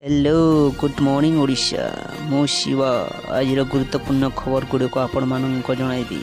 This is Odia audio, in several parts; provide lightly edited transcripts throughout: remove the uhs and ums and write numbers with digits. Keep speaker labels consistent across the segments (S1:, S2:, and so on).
S1: हेलो गुड मॉर्निंग ओडिशा मु शिवा आज गुरुत्वपूर्ण खबर गुड़िक आपण मानक जनइबी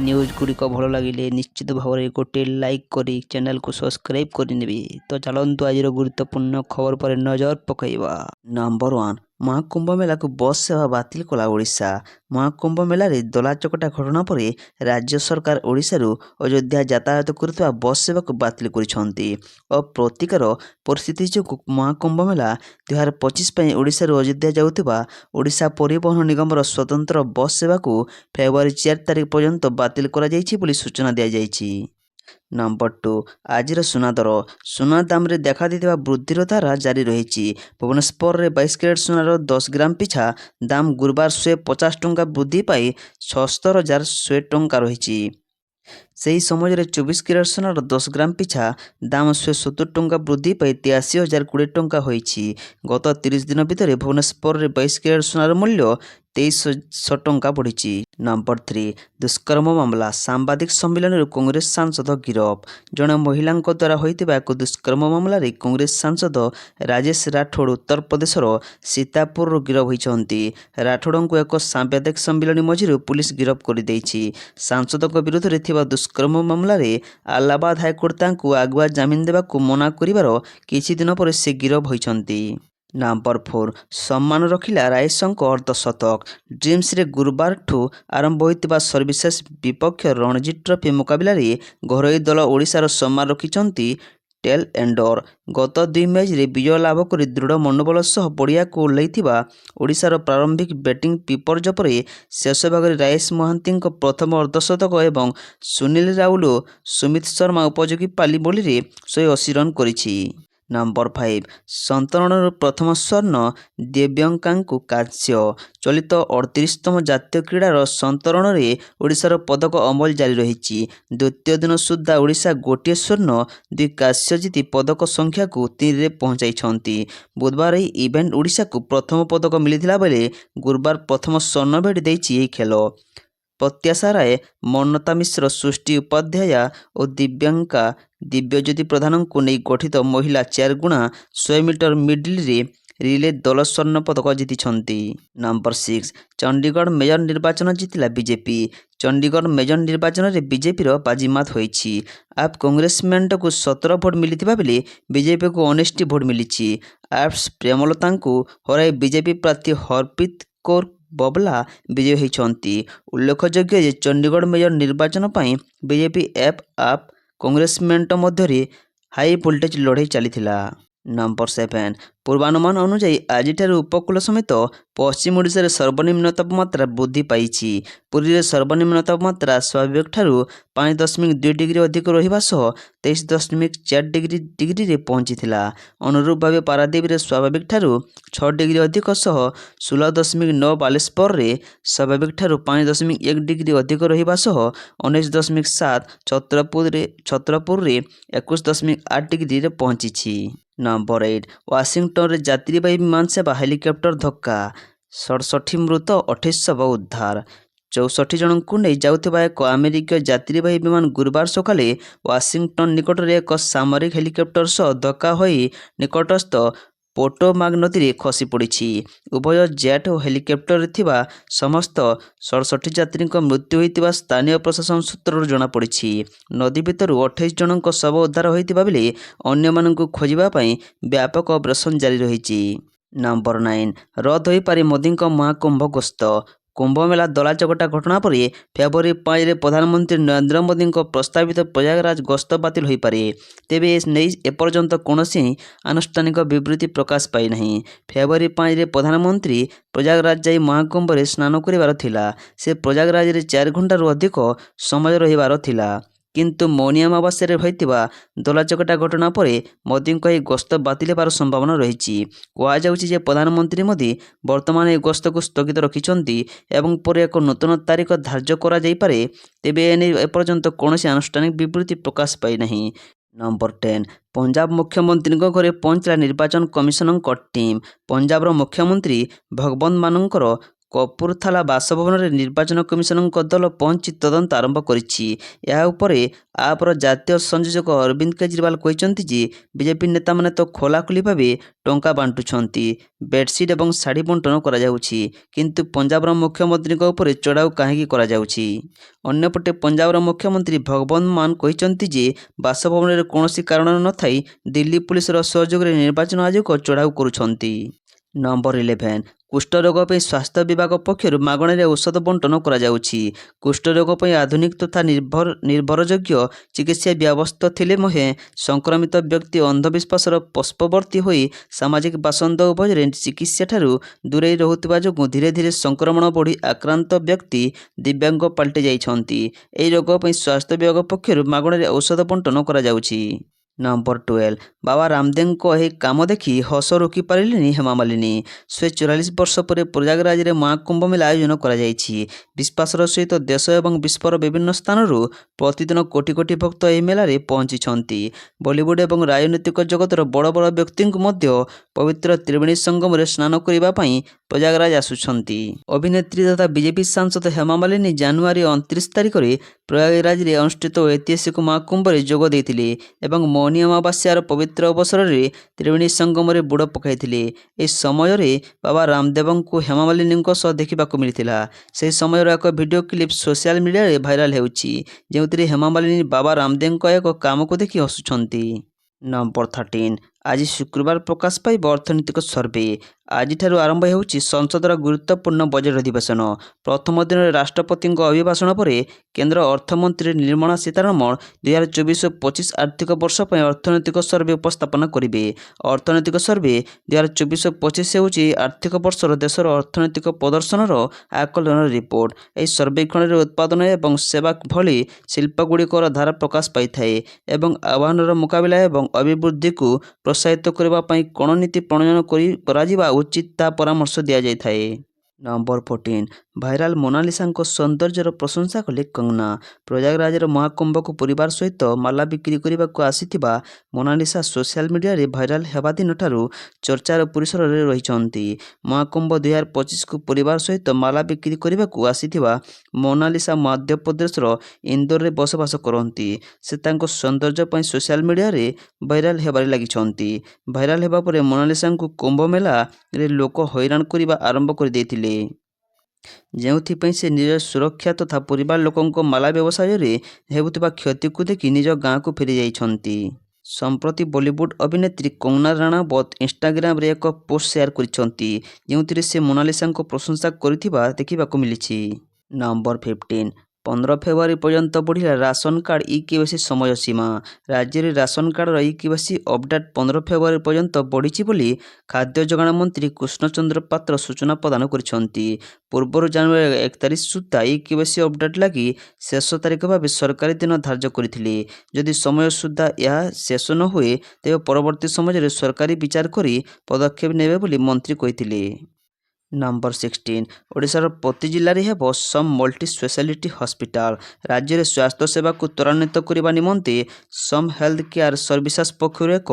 S1: न्यूज गुड़िक भल लगे निश्चित भाव में गोटे लाइक करी चैनल को सब्सक्राइब करने तो चलतु आज गुरुत्वपूर्ण खबर पर नजर पकईवा। नंबर 1 महाकुंभ मेला को बस सेवा बातिल कला ओडिशा। महाकुंभ मेला रे दलाचकटा घटना पर राज्य सरकार ओडिशा अयोध्या यातायात करुवा बस सेवा को बातिल करिसेंती और प्रतिकार परिस्थिति जो महाकुंभ मेला 2025 पर ओडिशा अयोध्या जाउथिबा ओडिशा परिवहन निगम स्वतंत्र बस सेवा को फेब्रुआरी 4 तारिख पर्यंत बातिल करा जायछि बोली सूचना दिया जायछि। नंबर 2 आज सुना दर सुना दाम रे देखा देथिबा वृद्धिर धारा जारी रही। भुवनेश्वर में 22 कैरेट सुनार 10 ग्राम पिछा दाम गुरुवार 150 टंका वृद्धि पाई 76,100 टंका रही। सही समय 24 कैरेट सोनार 10 ग्राम पिछा दाम 170 टंका वृद्धि पाई 83,020 टंका होईछि। गत 30 दिन भितर भुवनेश्वर में 22 कैरेट सोनार मूल्य 2300 टंका बढ़ी। नंबर 3 दुष्कर्म मामला सांबादिक सम्मेलन कांग्रेस सांसद गिरफ। जड़े महिला द्वारा होता एक दुष्कर्म मामलें कांग्रेस सांसद राजेश राठौड़ उत्तर प्रदेशर सीतापुर गिरफ होती। राठौड़ को एक सांबादिक सम्मेलन मझिर पुलिस गिरफ कर सांसद विरोध में दुष्कर्म मामलें अलाहाबाद हाइकोर्ट आगुआ जमीन देवाक मना कर किछि दिन पर से गिरफ होती। नंबर 4 सम्मान रखिला रायसंक अर्धशतक। ड्रीम्स रे गुरुवार ठू आरंभ होता सर्विसेस विपक्ष रणजी ट्रॉफी मुकाबला घरोई दल ओडिशार सम्मान रखिंट टेल एंडर। गत 2 मैच रे विजय लाभ कर दृढ़ मनोबल सह पड़िया को ओह्लैथिबा ओडिशार प्रारंभिक बैटिंग विपर्य पर शेष भाग रायेश महांती प्रथम अर्धशतक एवं सुनील राउल सुमित शर्मा उपयोगी पाली बोली 180 रन करिछि। नंबर 5 संतरण प्रथम स्वर्ण दिव्यंका कांस्य। चलित 38तम जातीय क्रीडार संतरण में ओडिशार पदक अमल जारी रही। द्वितीय दिन सुधा ओडिशा गोटे स्वर्ण 2 कांस्य जीति पदक संख्या को 3 रे पहुंचाई। बुधवार यह इवेंट ओडिशा को प्रथम पदक मिलता बेले गुरुवार प्रथम स्वर्ण भेट देछि। खेल प्रत्याशा राय मन्नता मिश्र सृष्टि उपाध्याय और दिव्यांका दिव्यज्योति प्रधान को नहीं गठित महिला 4 गुणा 100 मीटर मिडिल रिले दल स्वर्ण पदक जीति। नंबर 6 चंडीगढ़ मेयर निर्वाचन जीतिला बीजेपी। चंडीगढ़ मेयर निर्वाचन में बीजेपी बाजीमात होईछि। आप कांग्रेसमैन को 17 भोट मिलता बेले बीजेपी को 19 भोट मिली। आप्स प्रेमलता को हराई बीजेपी प्रार्थी हरप्रीत कौर बबला विजय होती। उल्लेखयोग्य जे चंडीगढ़ मेयर निर्वाचन पर बीजेपी एफ आप कांग्रेस मेंट मध्य हाई वोल्टेज लड़ाई चली। नंबर 7 पूर्वानुमान अनुसार आज उपकूल समेत पश्चिम ओडिशा रे सर्वनिम्न तापमात्रा वृद्धि पाई। पुरी रे सर्वनिम्न तापमात्रा स्वाभाविक ठारू 5.2 डिग्री अधिक रहिबा सह 23.4 डिग्री रे पहुंचीथिला। अनुरूप भाव पारादीप रे स्वाभाविक ठारू 6 डिग्री अधिक सह 16.9 बालेश्वर रे स्वाभाविक ठारू 5.1 डिग्री अधिक रहिबा सह 19.7 छत्रपुर रे 21.8 डिग्री रे पहुंची। नंबर 8 वाशिंगटन रे यात्रीवाही विमान सेवा हेलिकप्टर धक्का 67 मृत 28 शव उद्धार। 64 जन को नहीं जाउथिबा एक अमेरिकीय यात्रीवाही विमान गुरुवार सकाले वाशिंगटन निकट में एक सामरिक हेलिकप्टर सह धक्का होई निकटस्थ पोटोमाग नदी में खसी पड़ी। उभय जेट और हेलिकप्टर थिबा समस्त 67 यात्री मृत्यु होता स्थानीय प्रशासन सूत्र जमापड़ी। नदी भितर 28 जन शव उद्धार होता बेले अन्य मानक खोजापी व्यापक ऑपरेशन जारी रही। नंबर 9 रद्द हो पारे मोदी महाकुंभ गस्त। कुंभमेला दलाचकटा घटना पर फेब्रुआरी 5 प्रधानमंत्री नरेंद्र मोदी प्रस्तावित प्रयागराज गस्त बातिल हो पारे। तेबे नहीं एपर्यंत कौन आनुष्ठानिक विवृत्ति प्रकाश पाई नहीं। फेब्रुआरी 5 प्रधानमंत्री प्रयागराज जाई महाकुंभ में स्नान करिवार थिला। से प्रयागराज रे 4 घंटा अधिक समय रहिबार थिला। किंतु मौनी अमावास्या होता दलाचकटा घटना पर मोदी यह गस्त बातिल होबार संभावना रही। कहुचे प्रधानमंत्री मोदी वर्तमान यह गस्त को स्थगित रखिंट एवं पर एक नूतन तारीख धार्य करा जाई पारे। तेबे एने एपर्यंत कौन आनुष्ठानिक विवृत्ति प्रकाश पाई नहीं। नंबर 10 पंजाब मुख्यमंत्री घरे पहुंचला निर्वाचन कमिशन टीम। पंजाबर मुख्यमंत्री भगवंत मानकर କପୁରଥାଲା ବାସଭବନରେ ନିର୍ବାଚନ କମିଶନଙ୍କ ଦଳ ପହଞ୍ଚି ତଦନ୍ତ ଆରମ୍ଭ କରିଛି। ଏହା ଉପରେ ଆପର ଜାତୀୟ ସଂଯୋଜକ ଅରବିନ୍ଦ କେଜରିୱାଲ କହିଛନ୍ତି ଯେ ବିଜେପି ନେତାମାନେ ତ ଖୋଲାଖୋଲି ଭାବେ ଟଙ୍କା ବାଣ୍ଟୁଛନ୍ତି, ବେଡସିଟ୍ ଏବଂ ଶାଢ଼ୀ ବଣ୍ଟନ କରାଯାଉଛି, କିନ୍ତୁ ପଞ୍ଜାବର ମୁଖ୍ୟମନ୍ତ୍ରୀଙ୍କ ଉପରେ ଚଢ଼ାଉ କାହିଁକି କରାଯାଉଛି? ଅନ୍ୟପଟେ ପଞ୍ଜାବର ମୁଖ୍ୟମନ୍ତ୍ରୀ ଭଗବନ୍ତ ମାନ କହିଛନ୍ତି ଯେ ବାସଭବନରେ କୌଣସି କାରଣ ନଥାଇ ଦିଲ୍ଲୀ ପୁଲିସର ସହଯୋଗରେ ନିର୍ବାଚନ ଆୟୋଗ ଚଢ଼ାଉ କରୁଛନ୍ତି। ନମ୍ବର 11 କୁଷ୍ଠରୋଗ ପାଇଁ ସ୍ୱାସ୍ଥ୍ୟ ବିଭାଗ ପକ୍ଷରୁ ମାଗଣାରେ ଔଷଧ ବଣ୍ଟନ କରାଯାଉଛି। କୁଷ୍ଠରୋଗ ପାଇଁ ଆଧୁନିକ ତଥା ନିର୍ଭରଯୋଗ୍ୟ ଚିକିତ୍ସା ବ୍ୟବସ୍ଥା ଥିଲେ ମଧ୍ୟ ସଂକ୍ରମିତ ବ୍ୟକ୍ତି ଅନ୍ଧବିଶ୍ୱାସର ପସ୍ପବର୍ତ୍ତୀ ହୋଇ ସାମାଜିକ ବାସନ୍ଦ ଉଭୟରେ ଚିକିତ୍ସାଠାରୁ ଦୂରେଇ ରହୁଥିବା ଯୋଗୁଁ ଧୀରେ ଧୀରେ ସଂକ୍ରମଣ ବଢ଼ି ଆକ୍ରାନ୍ତ ବ୍ୟକ୍ତି ଦିବ୍ୟାଙ୍ଗ ପାଲଟି ଯାଇଛନ୍ତି। ଏହି ରୋଗ ପାଇଁ ସ୍ୱାସ୍ଥ୍ୟ ବିଭାଗ ପକ୍ଷରୁ ମାଗଣାରେ ଔଷଧ ବଣ୍ଟନ କରାଯାଉଛି। ନମ୍ବର 12 ବାବା ରାମଦେବଙ୍କ ଏହି କାମ ଦେଖି ହସ ରୋକି ପାରିଲେନି ହେମା ମାଲିନୀ। 44 ବର୍ଷ ପରେ ପ୍ରୟାଗରାଜରେ ମହାକୁମ୍ଭ ମେଳା ଆୟୋଜନ କରାଯାଇଛି। ବିଶ୍ୱାସର ସହିତ ଦେଶ ଏବଂ ବିଶ୍ୱର ବିଭିନ୍ନ ସ୍ଥାନରୁ ପ୍ରତିଦିନ କୋଟି କୋଟି ଭକ୍ତ ଏହି ମେଳାରେ ପହଞ୍ଚିଛନ୍ତି। ବଲିଉଡ୍ ଏବଂ ରାଜନୈତିକ ଜଗତର ବଡ଼ ବଡ଼ ବ୍ୟକ୍ତିଙ୍କୁ ମଧ୍ୟ ପବିତ୍ର ତ୍ରିବେଣୀ ସଙ୍ଗମରେ ସ୍ନାନ କରିବା ପାଇଁ ପ୍ରୟାଗରାଜ ଆସୁଛନ୍ତି। ଅଭିନେତ୍ରୀ ତଥା ବିଜେପି ସାଂସଦ ହେମା ମାଲିନୀ ଜାନୁଆରୀ 29 ତାରିଖରେ ପ୍ରୟାଗରାଜରେ ଅନୁଷ୍ଠିତ ଐତିହାସିକ ମହାକୁମ୍ଭରେ ଯୋଗ ଦେଇଥିଲେ ଏବଂ ମୌନି ଅମାବାସ୍ୟାର ପବିତ୍ର ଅବସରରେ ତ୍ରିବେଣୀ ସଙ୍ଗମରେ ବୁଡ଼ ପକାଇଥିଲେ। ଏହି ସମୟରେ ବାବା ରାମଦେବଙ୍କୁ ହେମା ମାଲିନୀଙ୍କ ସହ ଦେଖିବାକୁ ମିଳିଥିଲା। ସେହି ସମୟର ଏକ ଭିଡ଼ିଓ କ୍ଲିପ୍ ସୋସିଆଲ ମିଡ଼ିଆରେ ଭାଇରାଲ ହେଉଛି, ଯେଉଁଥିରେ ହେମା ମାଲିନୀ ବାବା ରାମଦେବଙ୍କ ଏକ କାମକୁ ଦେଖି ହସୁଛନ୍ତି। ନମ୍ବର 13 ଆଜି ଶୁକ୍ରବାର ପ୍ରକାଶ ପାଇବ ଅର୍ଥନୈତିକ ସର୍ଭେ। ଆଜିଠାରୁ ଆରମ୍ଭ ହେଉଛି ସଂସଦର ଗୁରୁତ୍ୱପୂର୍ଣ୍ଣ ବଜେଟ୍ ଅଧିବେଶନ। ପ୍ରଥମ ଦିନରେ ରାଷ୍ଟ୍ରପତିଙ୍କ ଅଭିଭାଷଣ ପରେ କେନ୍ଦ୍ର ଅର୍ଥମନ୍ତ୍ରୀ ନିର୍ମଳା ସୀତାରମଣ 2024-25 ଆର୍ଥିକ ବର୍ଷ ପାଇଁ ଅର୍ଥନୈତିକ ସର୍ଭେ ଉପସ୍ଥାପନ କରିବେ। ଅର୍ଥନୈତିକ ସର୍ଭେ 2024-25 ହେଉଛି ଆର୍ଥିକ ବର୍ଷର ଦେଶର ଅର୍ଥନୈତିକ ପ୍ରଦର୍ଶନର ଆକଳନ ରିପୋର୍ଟ। ଏହି ସର୍ବେକ୍ଷଣରେ ଉତ୍ପାଦନ ଏବଂ ସେବା ଭଳି ଶିଳ୍ପଗୁଡ଼ିକର ଧାରା ପ୍ରକାଶ ପାଇଥାଏ ଏବଂ ଆହ୍ୱାନର ମୁକାବିଲା ଏବଂ ଅଭିବୃଦ୍ଧିକୁ ପ୍ରୋତ୍ସାହିତ କରିବା ପାଇଁ କ'ଣ ନୀତି ପ୍ରଣୟନ କରାଯିବା ଉଚିତ ତାହା ପରାମର୍ଶ ଦିଆଯାଇଥାଏ। ନମ୍ବର 14 ଭାଇରାଲ ମୋନାଲିସାଙ୍କ ସୌନ୍ଦର୍ଯ୍ୟର ପ୍ରଶଂସା କଲେ କଙ୍ଗନା। ପ୍ରୟାଗରାଜର ମହାକୁମ୍ଭକୁ ପରିବାର ସହିତ ମାଲା ବିକ୍ରି କରିବାକୁ ଆସିଥିବା ମୋନାଲିସା ସୋସିଆଲ ମିଡ଼ିଆରେ ଭାଇରାଲ ହେବା ଦିନଠାରୁ ଚର୍ଚ୍ଚାର ପରିସରରେ ରହିଛନ୍ତି। ମହାକୁମ୍ଭ 2025କୁ ପରିବାର ସହିତ ମାଲା ବିକ୍ରି କରିବାକୁ ଆସିଥିବା ମୋନାଲିସା ମଧ୍ୟପ୍ରଦେଶର ଇନ୍ଦୋରରେ ବସବାସ କରନ୍ତି। ସେ ତାଙ୍କ ସୌନ୍ଦର୍ଯ୍ୟ ପାଇଁ ସୋସିଆଲ ମିଡ଼ିଆରେ ଭାଇରାଲ ହେବାରେ ଲାଗିଛନ୍ତି। ଭାଇରାଲ ହେବା ପରେ ମୋନାଲିସାଙ୍କୁ କୁମ୍ଭ ମେଳାରେ ଲୋକ ହଇରାଣ କରିବା ଆରମ୍ଭ କରିଦେଇଥିଲେ, ଯେଉଁଥିପାଇଁ ସେ ନିଜ ସୁରକ୍ଷା ତଥା ପରିବାର ଲୋକଙ୍କ ମାଲା ବ୍ୟବସାୟରେ ହେଉଥିବା କ୍ଷତିକୁ ଦେଖି ନିଜ ଗାଁକୁ ଫେରିଯାଇଛନ୍ତି। ସମ୍ପ୍ରତି ବଲିଉଡ୍ ଅଭିନେତ୍ରୀ କଙ୍ଗନା ରାଣାୱତ ଇନ୍ଷ୍ଟାଗ୍ରାମରେ ଏକ ପୋଷ୍ଟ ସେୟାର କରିଛନ୍ତି, ଯେଉଁଥିରେ ସେ ମୋନାଲିସାଙ୍କ ପ୍ରଶଂସା କରିଥିବା ଦେଖିବାକୁ ମିଳିଛି। ନମ୍ବର 15 15 ଫେବୃଆରୀ ପର୍ଯ୍ୟନ୍ତ ବଢ଼ିଲା ରାସନ କାର୍ଡ ଇ-କେୱାଇସି ସମୟ ସୀମା। ରାଜ୍ୟରେ ରାସନ କାର୍ଡର ଇ-କେୱାଇସି ଅପଡେଟ୍ 15 ଫେବୃଆରୀ ପର୍ଯ୍ୟନ୍ତ ବଢ଼ିଛି ବୋଲି ଖାଦ୍ୟ ଯୋଗାଣ ମନ୍ତ୍ରୀ କୃଷ୍ଣଚନ୍ଦ୍ର ପାତ୍ର ସୂଚନା ପ୍ରଦାନ କରିଛନ୍ତି। ପୂର୍ବରୁ ଜାନୁଆରୀ 1 ତାରିଖ ସୁଦ୍ଧା ଇ-କେୱାଇସି ଅପଡେଟ୍ ଲାଗି ଶେଷ ତାରିଖ ଭାବେ ସରକାରୀ ଦିନ ଧାର୍ଯ୍ୟ କରିଥିଲେ। ଯଦି ସମୟ ସୁଦ୍ଧା ଏହା ଶେଷ ନ ହୁଏ ତେବେ ପରବର୍ତ୍ତୀ ସମୟରେ ସରକାର ବିଚାର କରି ପଦକ୍ଷେପ ନେବେ ବୋଲି ମନ୍ତ୍ରୀ କହିଥିଲେ। ନମ୍ବର 16 ଓଡ଼ିଶାର ପ୍ରତି ଜିଲ୍ଲାରେ ହେବ ସମ୍ ମଲ୍ଟି ସ୍ପେଶାଲିଟି ହସ୍ପିଟାଲ। ରାଜ୍ୟରେ ସ୍ୱାସ୍ଥ୍ୟ ସେବାକୁ ତ୍ୱରାନ୍ୱିତ କରିବା ନିମନ୍ତେ ସମ୍ ହେଲ୍ଥ କେୟାର ସର୍ଭିସେସ୍ ପକ୍ଷରୁ ଏକ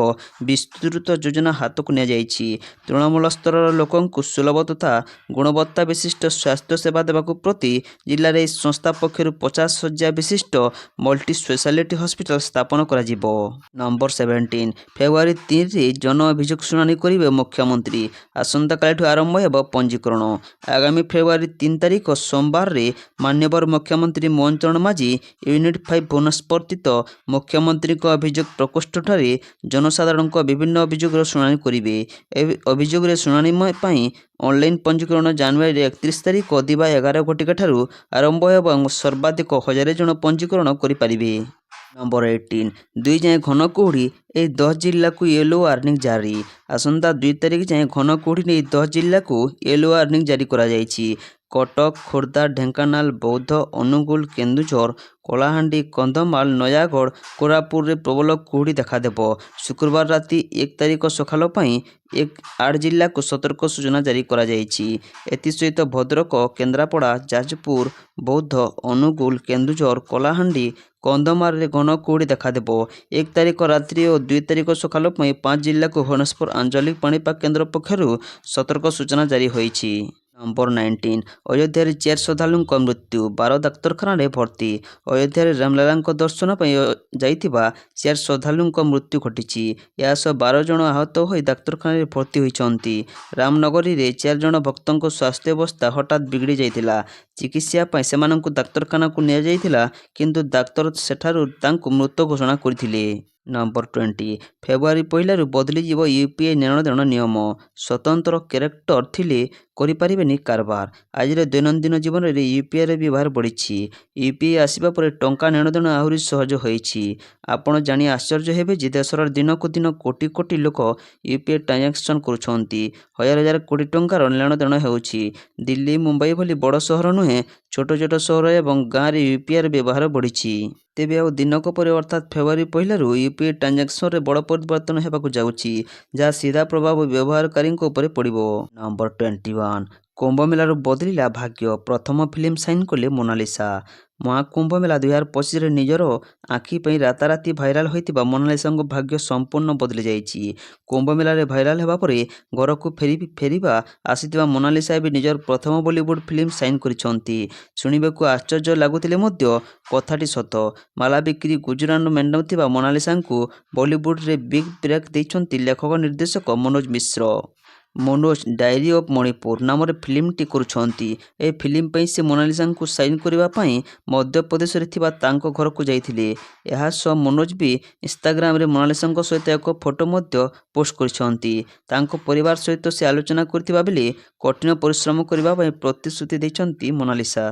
S1: ବିସ୍ତୃତ ଯୋଜନା ହାତକୁ ନିଆଯାଇଛି। ତୃଣମୂଳ ସ୍ତରର ଲୋକଙ୍କୁ ସୁଲଭ ତଥା ଗୁଣବତ୍ତା ବିଶିଷ୍ଟ ସ୍ୱାସ୍ଥ୍ୟ ସେବା ଦେବାକୁ ପ୍ରତି ଜିଲ୍ଲାରେ ଏହି ସଂସ୍ଥା ପକ୍ଷରୁ 50 ଶଯ୍ୟା ବିଶିଷ୍ଟ ମଲ୍ଟି ସ୍ପେଶାଲିଟି ହସ୍ପିଟାଲ ସ୍ଥାପନ କରାଯିବ। ନମ୍ବର 17 ଫେବୃଆରୀ 3ରେ ଜନ ଅଭିଯୋଗ ଶୁଣାଣି କରିବେ ମୁଖ୍ୟମନ୍ତ୍ରୀ। ଆସନ୍ତାକାଲିଠୁ ଆରମ୍ଭ ହେବ ପଞ୍ଜୀକରଣ। ଆଗାମୀ ଫେବୃଆରୀ 3 ତାରିଖ ସୋମବାରରେ ମାନ୍ୟବର ମୁଖ୍ୟମନ୍ତ୍ରୀ ମୋହନ ଚରଣ ମାଝୀ ୟୁନିଟ୍ 5 ଭୁବନେଶ୍ୱରସ୍ଥିତ ମୁଖ୍ୟମନ୍ତ୍ରୀଙ୍କ ଅଭିଯୋଗ ପ୍ରକୋଷ୍ଠଠାରେ ଜନସାଧାରଣଙ୍କ ବିଭିନ୍ନ ଅଭିଯୋଗର ଶୁଣାଣି କରିବେ। ଏହି ଅଭିଯୋଗରେ ଶୁଣାଣି ପାଇଁ ଅନଲାଇନ୍ ପଞ୍ଜୀକରଣ ଜାନୁଆରୀ 31 ତାରିଖ ଦିବା 11 ଘଟିକାଠାରୁ ଆରମ୍ଭ ହେବ ଏବଂ ସର୍ବାଧିକ 1000 ଜଣ ପଞ୍ଜୀକରଣ କରିପାରିବେ। ନମ୍ବର 18 2 ଯାଏଁ ଘନ କୁହୁଡ଼ି, ଏହି 10 ଜିଲ୍ଲାକୁ ୟେଲୋ ୱାର୍ଣ୍ଣିଂ ଜାରି। ଆସନ୍ତା 2 ତାରିଖ ଯାଏଁ ଘନ କୁହୁଡ଼ି ନେଇ 10 ଜିଲ୍ଲାକୁ ୟେଲୋ ୱାର୍ଣ୍ଣିଂ ଜାରି କରାଯାଇଛି। କଟକ, ଖୋର୍ଦ୍ଧା, ଢେଙ୍କାନାଳ, ବୌଦ୍ଧ, ଅନୁଗୁଳ, କେନ୍ଦୁଝର, କଳାହାଣ୍ଡି, କନ୍ଧମାଳ, ନୟାଗଡ଼, କୋରାପୁଟରେ ପ୍ରବଳ କୁହୁଡ଼ି ଦେଖାଦେବ। ଶୁକ୍ରବାର ରାତି 1 ତାରିଖ ସକାଳ ପାଇଁ 8 ଜିଲ୍ଲାକୁ ସତର୍କ ସୂଚନା ଜାରି କରାଯାଇଛି। ଏଥିସହିତ ଭଦ୍ରକ, କେନ୍ଦ୍ରାପଡ଼ା, ଯାଜପୁର, ବୌଦ୍ଧ, ଅନୁଗୁଳ, କେନ୍ଦୁଝର, କଳାହାଣ୍ଡି, କନ୍ଧମାଳରେ ଘନ କୁହୁଡ଼ି ଦେଖାଦେବ। 1 ତାରିଖ ରାତ୍ରି ଓ 2 ତାରିଖ ସକାଳ ପାଇଁ 5 ଜିଲ୍ଲାକୁ ଭୁବନେଶ୍ୱର ଆଞ୍ଚଳିକ ପାଣିପାଗ କେନ୍ଦ୍ର ପକ୍ଷରୁ ସତର୍କ ସୂଚନା ଜାରି ହୋଇଛି। ନମ୍ବର 19 ଅଯୋଧ୍ୟାରେ 4 ଶ୍ରଦ୍ଧାଳୁଙ୍କ ମୃତ୍ୟୁ 12 ଡାକ୍ତରଖାନାରେ ଭର୍ତ୍ତି। ଅଯୋଧ୍ୟାରେ ରାମଲାଲାଙ୍କ ଦର୍ଶନ ପାଇଁ ଯାଇଥିବା 4 ଶ୍ରଦ୍ଧାଳୁଙ୍କ ମୃତ୍ୟୁ ଘଟିଛି। ଏହା ସହ 12 ଜଣ ଆହତ ହୋଇ ଡାକ୍ତରଖାନାରେ ଭର୍ତ୍ତି ହୋଇଛନ୍ତି। ରାମନଗରୀରେ 4 ଜଣ ଭକ୍ତଙ୍କ ସ୍ୱାସ୍ଥ୍ୟାବସ୍ଥା ହଠାତ୍ ବିଗିଡ଼ି ଯାଇଥିଲା। ଚିକିତ୍ସା ପାଇଁ ସେମାନଙ୍କୁ ଡାକ୍ତରଖାନାକୁ ନିଆଯାଇଥିଲା, କିନ୍ତୁ ଡାକ୍ତର ସେଠାରୁ ତାଙ୍କୁ ମୃତ ଘୋଷଣା କରିଥିଲେ। ନମ୍ବର 20 ଫେବୃଆରୀ 1ରୁ ବଦଳିଯିବ ୟୁପିଆଇ ନେଣଦେଣ ନିୟମ। ସ୍ୱତନ୍ତ୍ର କ୍ୟାରେକ୍ଟର ଥିଲେ କରିପାରିବେନି କାରବାର। ଆଜିର ଦୈନନ୍ଦିନ ଜୀବନରେ ୟୁପିଆଇର ବ୍ୟବହାର ବଢ଼ିଛି। ୟୁପିଆଇ ଆସିବା ପରେ ଟଙ୍କା ନେଣଦେଣ ଆହୁରି ସହଜ ହୋଇଛି। ଆପଣ ଜାଣି ଆଶ୍ଚର୍ଯ୍ୟ ହେବେ ଯେ ଦେଶର ଦିନକୁ ଦିନ କୋଟି କୋଟି ଲୋକ ୟୁପିଆଇ ଟ୍ରାଞ୍ଜାକ୍ସନ୍ କରୁଛନ୍ତି। ହଜାର ହଜାର କୋଟି ଟଙ୍କାର ନେଣଦେଣ ହେଉଛି। ଦିଲ୍ଲୀ, ମୁମ୍ବାଇ ଭଳି ବଡ଼ ସହର ନୁହେଁ, ଛୋଟ ଛୋଟ ସହର ଏବଂ ଗାଁରେ ୟୁପିଆଇର ବ୍ୟବହାର ବଢ଼ିଛି। ତେବେ ଆଉ ଦିନକ ପରେ ଅର୍ଥାତ୍ ଫେବୃଆରୀ 1ରୁ ୟୁପିଆଇ ଟ୍ରାଞ୍ଜାକ୍ସନରେ ବଡ଼ ପରିବର୍ତ୍ତନ ହେବାକୁ ଯାଉଛି, ଯାହା ସିଧା ପ୍ରଭାବ ବ୍ୟବହାରକାରୀଙ୍କ ଉପରେ ପଡ଼ିବ। ନମ୍ବର 21 କୁମ୍ଭମେଳାରୁ ବଦଳିଲା ଭାଗ୍ୟ, ପ୍ରଥମ ଫିଲ୍ମ ସାଇନ୍ କଲେ ମୋନାଲିସା। ମହାକୁମ୍ଭମେଳା 2025ରେ ନିଜର ଆଖି ପାଇଁ ରାତାରାତି ଭାଇରାଲ ହୋଇଥିବା ମୋନାଲିସାଙ୍କ ଭାଗ୍ୟ ସମ୍ପୂର୍ଣ୍ଣ ବଦଳି ଯାଇଛି। କୁମ୍ଭମେଳାରେ ଭାଇରାଲ ହେବା ପରେ ଘରକୁ ଫେରିବା ଆସିଥିବା ମୋନାଲିସା ଏବେ ନିଜର ପ୍ରଥମ ବଲିଉଡ୍ ଫିଲ୍ମ ସାଇନ୍ କରିଛନ୍ତି। ଶୁଣିବାକୁ ଆଶ୍ଚର୍ଯ୍ୟ ଲାଗୁଥିଲେ ମଧ୍ୟ କଥାଟି ସତ। ମାଲା ବିକ୍ରି ଗୁଜୁରାଣ ମେଣ୍ଟାଉଥିବା ମୋନାଲିସାଙ୍କୁ ବଲିଉଡରେ ବିଗ୍ ବ୍ରେକ୍ ଦେଇଛନ୍ତି ଲେଖକ ନିର୍ଦ୍ଦେଶକ ମନୋଜ ମିଶ୍ର। ମନୋଜ ଡାଏରୀ ଅଫ୍ ମଣିପୁର ନାମରେ ଫିଲ୍ମଟି କରୁଛନ୍ତି। ଏହି ଫିଲ୍ମ ପାଇଁ ସେ ମୋନାଲିସାଙ୍କୁ ସାଇନ୍ କରିବା ପାଇଁ ମଧ୍ୟପ୍ରଦେଶରେ ଥିବା ତାଙ୍କ ଘରକୁ ଯାଇଥିଲେ। ଏହା ସହ ମନୋଜ ବି ଇନ୍ଷ୍ଟାଗ୍ରାମରେ ମୋନାଲିସାଙ୍କ ସହିତ ଏକ ଫଟୋ ମଧ୍ୟ ପୋଷ୍ଟ କରିଛନ୍ତି। ତାଙ୍କ ପରିବାର ସହିତ ସେ ଆଲୋଚନା କରିଥିବା ବେଳେ କଠିନ ପରିଶ୍ରମ କରିବା ପାଇଁ ପ୍ରତିଶ୍ରୁତି ଦେଇଛନ୍ତି ମୋନାଲିସା।